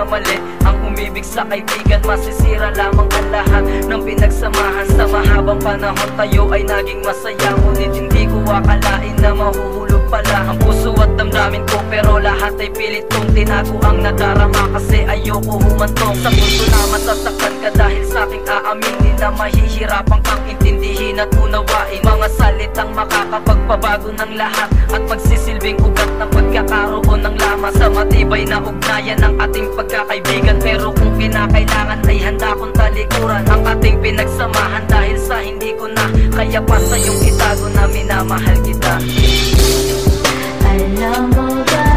mali ang umibig sa kaibigan. Masisira lamang ang lahat ng pinagsamahan. Sa mahabang panahon tayo ay naging masaya, ngunit hindi ko akalain na mahuhulog pala ang puso at damdamin ko. Pero lahat ay pilit kong tinago ang nadarama, kasi ayoko humantong sa puso na masasaktan ka dahil sa aking aaminin na mahihirapan kang intindihin at unawain mga salitang makakapagpabago ng lahat at magsisilbing ugat ng pagkakaroon ng lamas sa matibay na ugnayan ng ating pagkakaibigan. Pero kung kinakailangan ay handa kong talikuran ang ating pinagsamahan, dahil sa hindi ko na kaya pa sa iyong itago na minamahal kita. Alam mo ba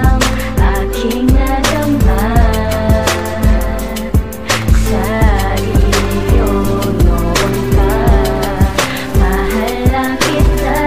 ang aking nadama sa iyo noon pa? Mahal na kita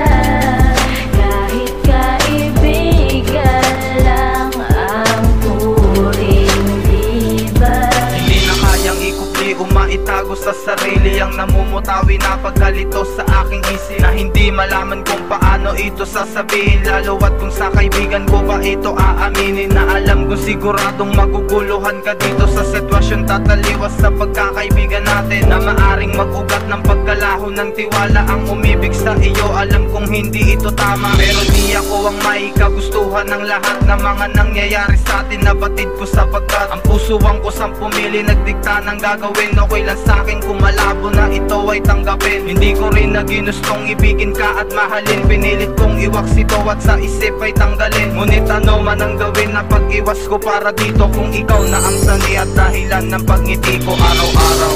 kahit kaibigan lang ang turing, di ba? Hindi na kayang ikupli o maitago sa sarili ang namumutawi na pagkalito sa aking isip, na hindi malaman kung paano ito sasabihin, lalo at kung sa kaibigan ko ba ito aaminin. Na alam kong siguradong maguguluhan ka dito sa sitwasyon tataliwas sa pagkakaibigan natin, na maaring mag-ugat ng pagkalaho ng tiwala ang umibig sa iyo. Alam kong hindi ito tama, pero di ako ang maikagustuhan ng lahat na mga nangyayari sa atin. Nabatid ko sapagkat ang puso ang kusang pumili, nagdikta ng gagawin. Okay lang sa akin kung malabo na ito ay tanggapin. Hindi ko rin na ginustong ibigin ka at mahalin, pinilit kong iwaks ito at sa isip ay tanggalin. Ngunit ano man ang gawin na pag-iwas ko para dito, kung ikaw na ang sanhi at dahilan ng pagngiti ko araw-araw.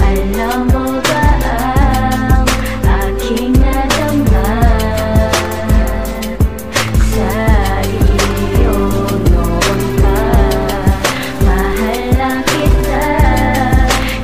Alam mo ba ang aking nadama sa iyo noon pa? Mahal na kita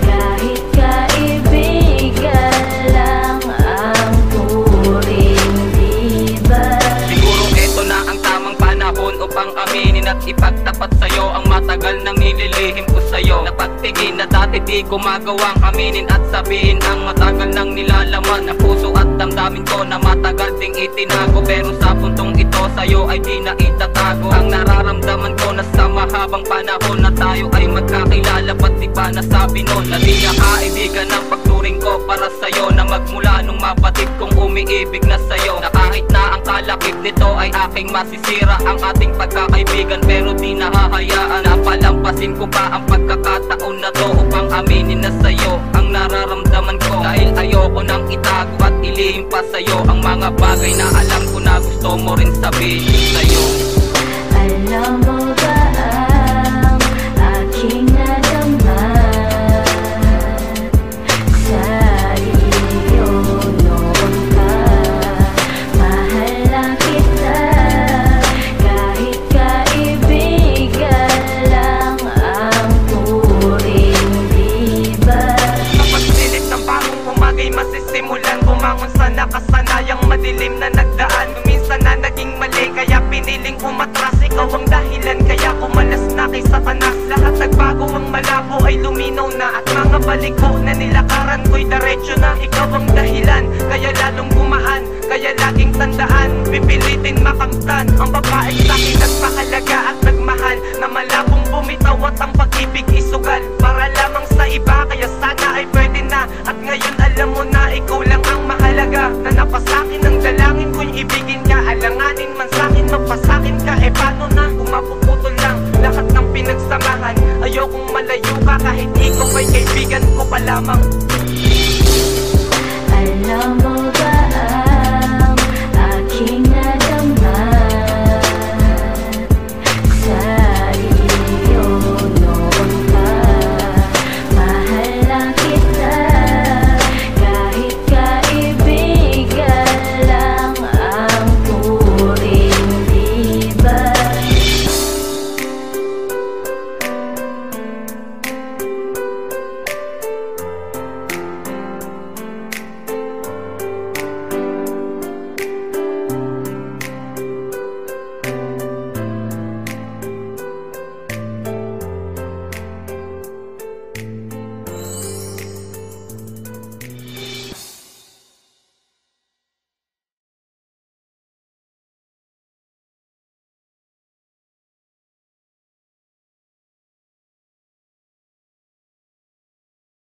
kahit kaibigan lang ang turing, di ba? Siguro eto na ang tamang panahon upang aminin at ipagtapat sa'yo ang matagal nang nililihim ko sa'yo. Napagtingin na dati di ko magawang aminin at sabihin ang matagal nang nilalaman ng puso at damdamin ko na matagal ding itinago. Pero sa puntong ito sa'yo ay di na itatago ang nararamdaman ko, na sa mahabang panahon na tayo ay magkakilala. Ba't di ba nasabi nun na di na kaibigan ang pagturing ko para sa'yo, na magmula nung mapatid kong umiibig na sa'yo, na kahit na ang kalakip nito ay aking masisira ang ating pagkakaibigan. Pero di nahahayaan na palampasin ko pa ang pagkakataon na to upang aminin na sa'yo ang nararamdaman ko, dahil ayoko nang itago at ilihim pa sa'yo ang mga bagay na alam ko na gusto mo rin sabihin sa'yo. Alam mo ba ang aking nadama sa iyo noon pa? Mahal na kita kahit kaibigan lang ang turing, di ba? Kapag pilit ng bagong umagay masisimulan bumangon sa nakasanayang madilim na nagdaan. Minsan na naging mali kaya piniling umatras, ikaw ang dahilan kaya kumalas na kay Satanas. Lahat nagbago, ang malabo ay luminaw na, at mga baliko na nilakaran ko'y diretso na. Ikaw ang dahilan kaya lalong gumaan, kaya laging tandaan, pipilitin makamtan ang babaeng sa'kin nagpahalaga at nagmahal, na malabong bumitaw at ang pag-ibig